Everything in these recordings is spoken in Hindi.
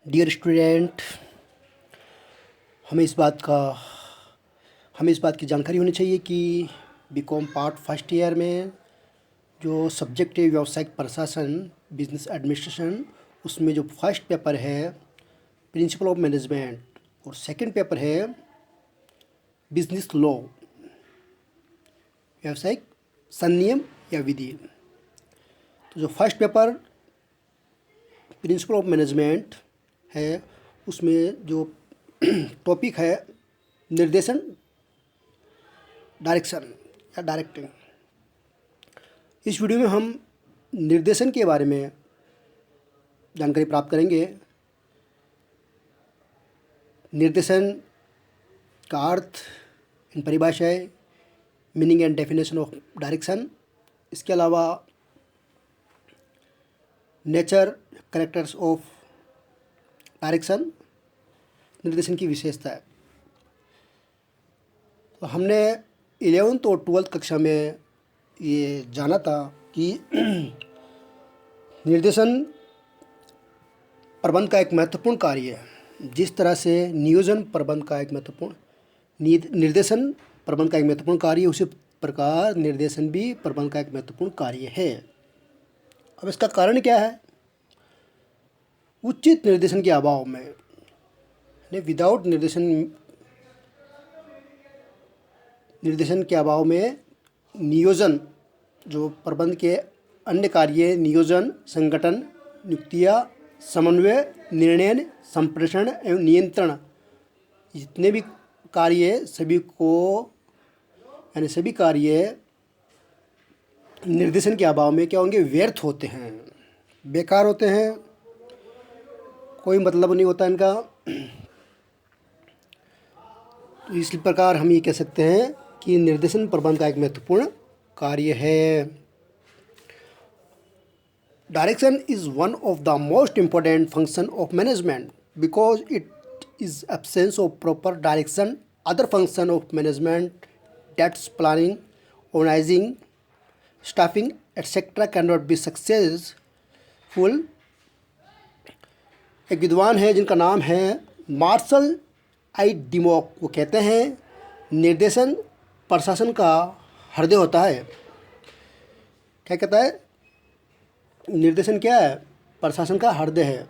डियर स्टूडेंट, हमें इस बात का हमें इस बात की जानकारी होनी चाहिए कि बीकॉम पार्ट फर्स्ट ईयर में जो सब्जेक्ट है व्यावसायिक प्रशासन बिजनेस एडमिनिस्ट्रेशन, उसमें जो फर्स्ट पेपर है प्रिंसिपल ऑफ मैनेजमेंट और सेकंड पेपर है बिजनेस लॉ, व्यावसायिक संनियम या विधि। तो जो first paper principle of management है उसमें जो टॉपिक है निर्देशन, डायरेक्शन या डायरेक्टिंग। इस वीडियो में हम निर्देशन के बारे में जानकारी प्राप्त करेंगे। निर्देशन का अर्थ, इन परिभाषाएं, meaning and definition of direction. इसके अलावा नेचर, कैरेक्टर्स ऑफ डायरेक्शन, निर्देशन की विशेषता है। तो हमने 11th और 12th कक्षा में ये जाना था कि निर्देशन प्रबंध का एक महत्वपूर्ण कार्य है। जिस तरह से नियोजन प्रबंध का एक महत्वपूर्ण निर्देशन प्रबंध का एक महत्वपूर्ण कार्य है, उसी प्रकार निर्देशन भी प्रबंध का एक महत्वपूर्ण कार्य है। अब इसका कारण क्या है? उचित निर्देशन के अभाव में, विदाउट निर्देशन के अभाव में नियोजन, जो प्रबंध के अन्य कार्य, नियोजन, संगठन, नियुक्तियाँ, समन्वय, निर्णय, संप्रेषण एवं नियंत्रण, जितने भी कार्य सभी कार्य निर्देशन के अभाव में क्या होंगे? व्यर्थ होते हैं, बेकार होते हैं, कोई मतलब नहीं होता इनका। तो इस प्रकार हम ये कह सकते हैं कि निर्देशन प्रबंध का एक महत्वपूर्ण कार्य है। Direction is one of the most important function of management because it is absence of proper direction other function of management, that's planning, organizing, staffing etcetera can not be successful. एक विद्वान है जिनका नाम है मार्शल आई डिमॉक। वो कहते हैं निर्देशन प्रशासन का हृदय होता है। क्या कहता है? निर्देशन क्या है? प्रशासन का हृदय है।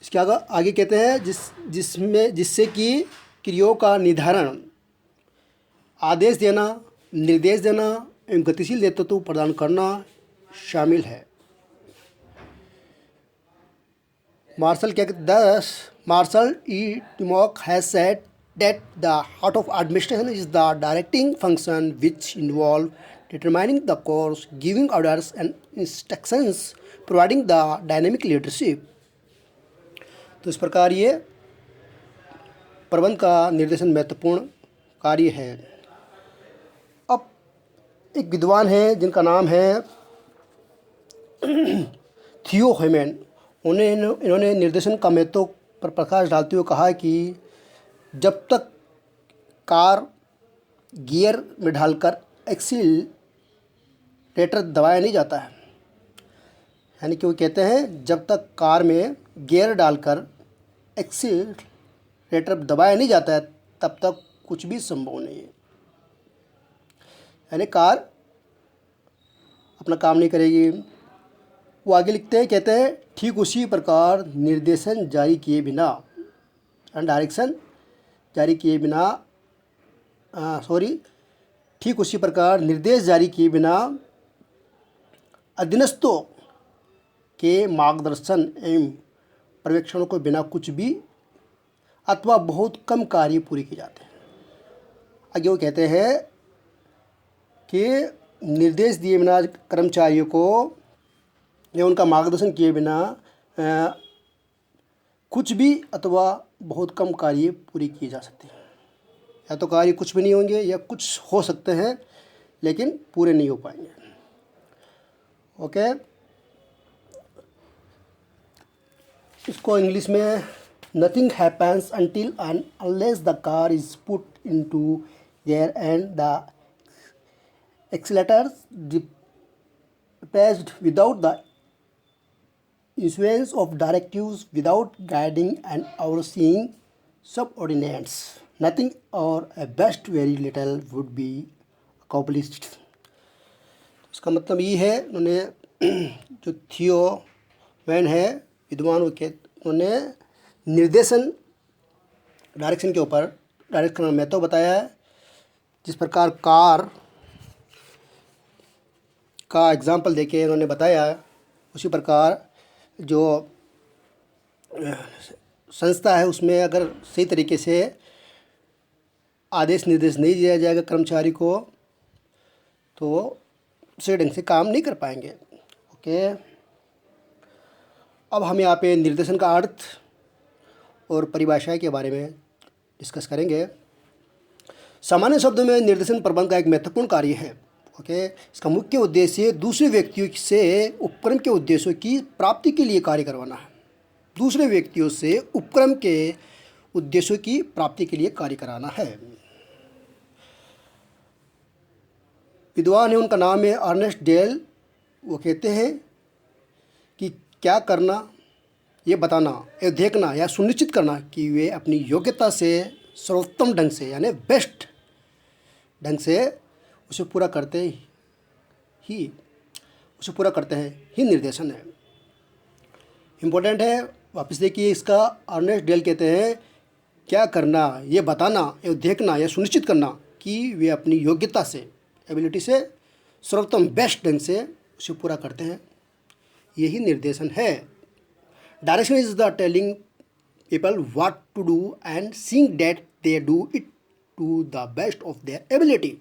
इसके आगे कहते हैं जिससे कि क्रियाओं का निर्धारण, आदेश देना, निर्देश देना एवं गतिशील नेतृत्व प्रदान करना शामिल है। Marshall E. Timok has said that the heart of administration is the directing function which involve determining the course, giving orders and instructions, providing the dynamic leadership. तो इस प्रकार ये प्रबंध का निर्देशन महत्वपूर्ण कार्य है। अब एक विद्वान है जिनका नाम है थियो हेमन। इन्होंने निर्देशन का महत्व पर प्रकाश डालते हुए कहा कि जब तक कार गियर में डालकर एक्सीलरेटर दबाया नहीं जाता है, यानी कि वो कहते हैं जब तक कार में गियर डालकर एक्सीलरेटर दबाया नहीं जाता है तब तक कुछ भी संभव नहीं है, यानी कार अपना काम नहीं करेगी। वो आगे लिखते हैं, कहते हैं ठीक उसी प्रकार निर्देशन जारी किए बिना, डायरेक्शन जारी किए बिना ठीक उसी प्रकार निर्देश जारी किए बिना अधीनस्थों के मार्गदर्शन एवं पर्यवेक्षणों को बिना कुछ भी अथवा बहुत कम कार्य पूरे किए जाते हैं। आगे वो कहते हैं कि निर्देश दिए बिना कर्मचारियों को या उनका मार्गदर्शन किए बिना कुछ भी अथवा बहुत कम कार्य पूरी किए जा सकते हैं। या तो कार्य कुछ भी नहीं होंगे या कुछ हो सकते हैं लेकिन पूरे नहीं हो पाएंगे। ओके, इसको इंग्लिश में nothing happens until and unless the car is put into gear and the accelerator depressed without the issuance of directives without guiding and overseeing subordinates. Nothing or at best very little would be accomplished. इसका मतलब ये है, उन्होंने जो थियो मैन है विद्वान, उन्होंने निर्देशन डायरेक्शन के ऊपर डायरेक्ट करना महत्व बताया है। जिस प्रकार कार का एग्जाम्पल देके उन्होंने बताया, उसी प्रकार जो संस्था है उसमें अगर सही तरीके से आदेश निर्देश नहीं दिया जाएगा कर्मचारी को, तो सही ढंग से काम नहीं कर पाएंगे। ओके, अब हम यहाँ पे निर्देशन का अर्थ और परिभाषा के बारे में डिस्कस करेंगे। सामान्य शब्दों में निर्देशन प्रबंध का एक महत्वपूर्ण कार्य है। ओके, इसका मुख्य उद्देश्य दूसरे व्यक्तियों से उपक्रम के उद्देश्यों की प्राप्ति के लिए कार्य करवाना है। दूसरे व्यक्तियों से उपक्रम के उद्देश्यों की प्राप्ति के लिए कार्य कराना है। विद्वान है, उनका नाम है अर्नेस्ट डेल। वो कहते हैं कि क्या करना, ये बताना या देखना या सुनिश्चित करना कि वे अपनी योग्यता से सर्वोत्तम ढंग से यानी बेस्ट ढंग से उसे पूरा करते हैं ही निर्देशन है। इम्पोर्टेंट है, वापस देखिए इसका। अर्नेस्ट डेल कहते हैं क्या करना, ये बताना या देखना या सुनिश्चित करना कि वे अपनी योग्यता से एबिलिटी से सर्वोत्तम बेस्ट ढंग से उसे पूरा करते हैं, यही निर्देशन है। Direction is the telling people what to do and seeing that they do it to the best of their ability.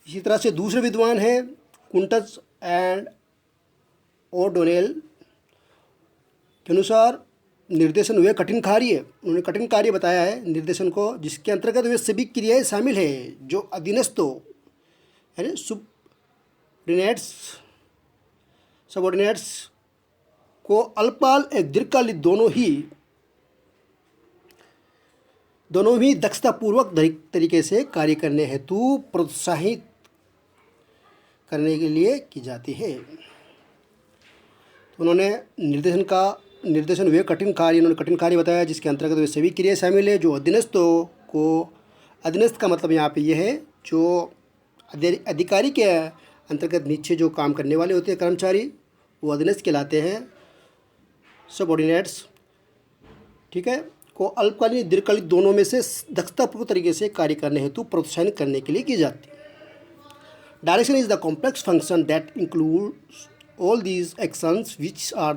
इसी तरह से दूसरे विद्वान हैं कुंटस एंड ओडोनेल के अनुसार निर्देशन वे कठिन कार्य, उन्होंने कठिन कार्य बताया है निर्देशन को, जिसके अंतर्गत वे सभी क्रियाएं शामिल है जो अधीनस्थों यानी सबऑर्डिनेट्स को अल्पकाल एक दीर्घकालिक दोनों ही दक्षतापूर्वक तरीके से कार्य करने हेतु प्रोत्साहित करने के लिए की जाती है। तो उन्होंने निर्देशन वे कठिन कार्य बताया जिसके अंतर्गत वे सभी क्रियाएं शामिल है जो अधीनस्थों को, अधीनस्थ का मतलब यहाँ पे ये है जो अधिकारी के अंतर्गत नीचे जो काम करने वाले होते हैं कर्मचारी, वो अधीनस्थ कहलाते हैं, सबऑर्डिनेट्स, ठीक है, को अल्पकालीन दीर्घकालिक दोनों में से दक्षतापूर्वक तरीके से कार्य करने हेतु प्रोत्साहित करने के लिए की जाती है। Direction is the complex function that includes all these actions which are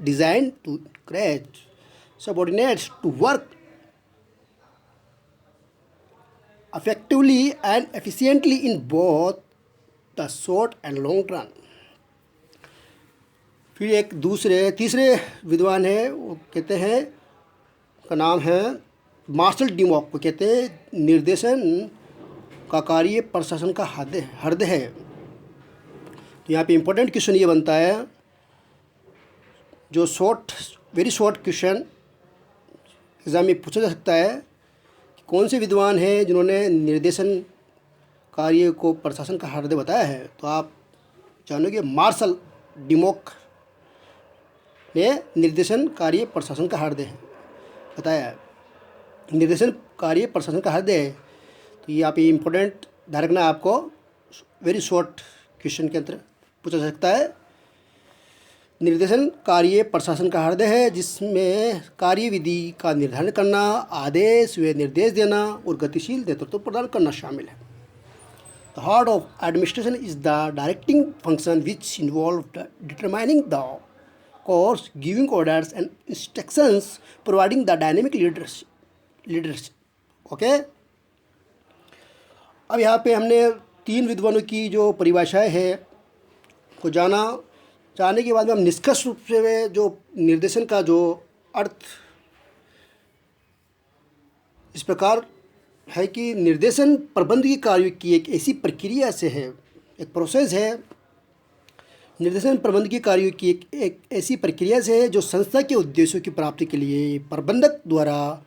designed to encourage subordinates to work effectively and efficiently in both the short and long run. फिर एक तीसरे विद्वान है, वो कहते हैं, का नाम है मार्शल डिमॉक। को कहते हैं निर्देशन का कार्य प्रशासन का हृदय है। तो यहाँ पे इम्पोर्टेंट क्वेश्चन ये बनता है, जो वेरी शॉर्ट क्वेश्चन एग्ज़ाम में पूछा जा सकता है कि कौन से विद्वान हैं जिन्होंने निर्देशन कार्य को प्रशासन का हृदय बताया है। तो आप जानोगे मार्शल डिमॉक ने निर्देशन कार्य प्रशासन का हृदय बताया है, निर्देशन कार्य प्रशासन का हृदय है। तो ये आप इम्पोर्टेंट ध्यान रखना, आपको वेरी शॉर्ट क्वेश्चन के अंदर पूछा जा सकता है। निर्देशन कार्य प्रशासन का हृदय है जिसमें कार्य विधि का निर्धारण करना, आदेश व निर्देश देना और गतिशील नेतृत्व प्रदान करना शामिल है। The heart of administration is the directing function which involve determining the course, giving orders and instructions, providing the dynamic leadership. Okay, अब यहाँ पे हमने 3 विद्वानों की जो परिभाषाएं है को जानने के बाद में हम निष्कर्ष रूप से जो निर्देशन का जो अर्थ इस प्रकार है कि निर्देशन प्रबंध के कार्य की एक ऐसी प्रक्रिया से है, एक प्रोसेस है। निर्देशन प्रबंध के कार्यों की एक ऐसी प्रक्रिया से है जो संस्था के उद्देश्यों की प्राप्ति के लिए प्रबंधक द्वारा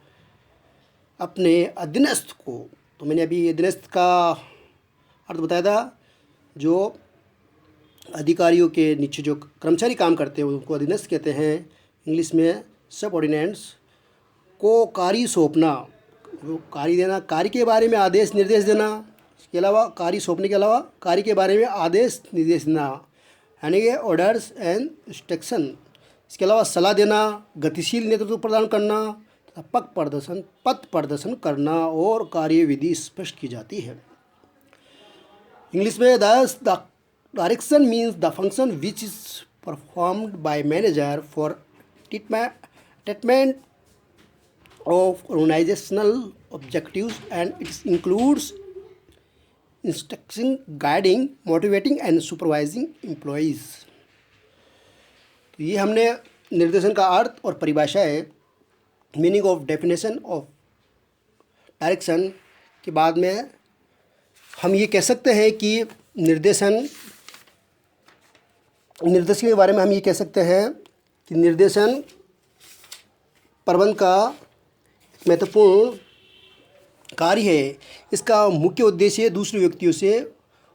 अपने अधीनस्थ को, तो मैंने अभी अधीनस्थ का अर्थ बताया था, जो अधिकारियों के नीचे जो कर्मचारी काम करते हैं उनको अधीनस्थ कहते हैं, इंग्लिश में सबऑर्डिनेट्स। को कार्य सौंपना, जो कार्य देना, कार्य के बारे में आदेश निर्देश देना, इसके अलावा कार्य सौंपने के अलावा कार्य के बारे में आदेश निर्देश देना, यानी कि ऑर्डर्स एंड इंस्ट्रक्शन। इसके अलावा सलाह देना, गतिशील नेतृत्व प्रदान करना, पथ प्रदर्शन करना और कार्यविधि स्पष्ट की जाती है। इंग्लिश में the direction means the function which is performed by manager for attainment of organizational objectives, and it includes instructing, guiding, motivating and supervising employees। तो ये हमने निर्देशन का अर्थ और परिभाषा है, meaning of definition of direction के बाद में हम ये कह सकते हैं कि निर्देशन के बारे में हम ये कह सकते हैं कि निर्देशन प्रबंध का महत्वपूर्ण कार्य है। इसका मुख्य उद्देश्य दूसरे व्यक्तियों से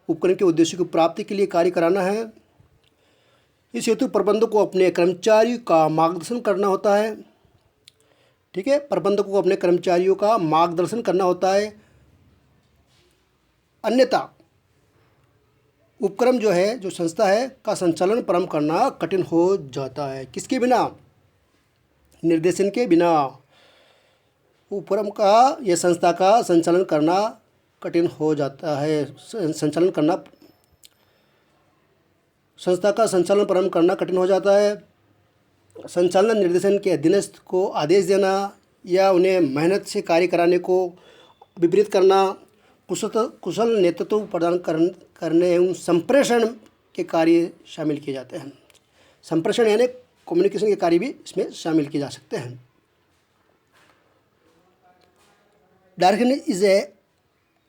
उपकरण के उद्देश्यों की प्राप्ति के लिए कार्य कराना है। इस हेतु प्रबंधक को अपने कर्मचारियों का मार्गदर्शन करना होता है। ठीक है, प्रबंधक को अपने कर्मचारियों का मार्गदर्शन करना होता है, अन्यथा उपक्रम जो है, जो संस्था है का संचालन प्रारंभ करना कठिन हो जाता है। किसके बिना? निर्देशन के बिना उपक्रम का या संस्था का संचालन करना कठिन हो जाता है। संस्था का संचालन प्रारंभ करना कठिन हो जाता है। संचालन निर्देशन के अधीनस्थ को आदेश देना या उन्हें मेहनत से कार्य कराने को विपरीत करना, कुशल नेतृत्व प्रदान करने एवं संप्रेषण के कार्य शामिल किए जाते हैं। संप्रेषण यानी कम्युनिकेशन के कार्य भी इसमें शामिल किए जा सकते हैं। Direction is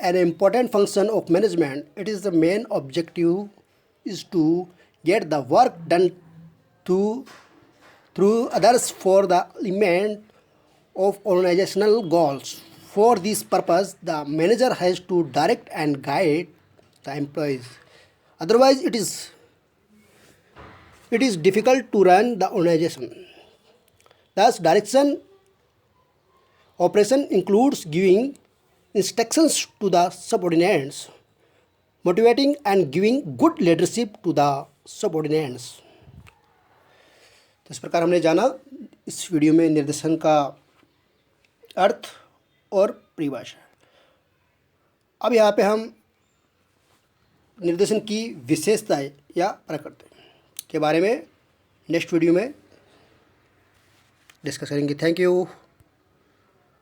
an important function of management. It is the main objective is to get the work done through others for the achievement of organizational goals. For this purpose, the manager has to direct and guide the employees. Otherwise, it is difficult to run the organization. Thus, direction operation includes giving instructions to the subordinates, motivating and giving good leadership to the subordinates। तो इस प्रकार हमने जाना इस वीडियो में निर्देशन का अर्थ और परिभाषा। अब यहाँ पे हम निर्देशन की विशेषताएं या प्रकृति के बारे में नेक्स्ट वीडियो में डिस्कस करेंगे। Thank you.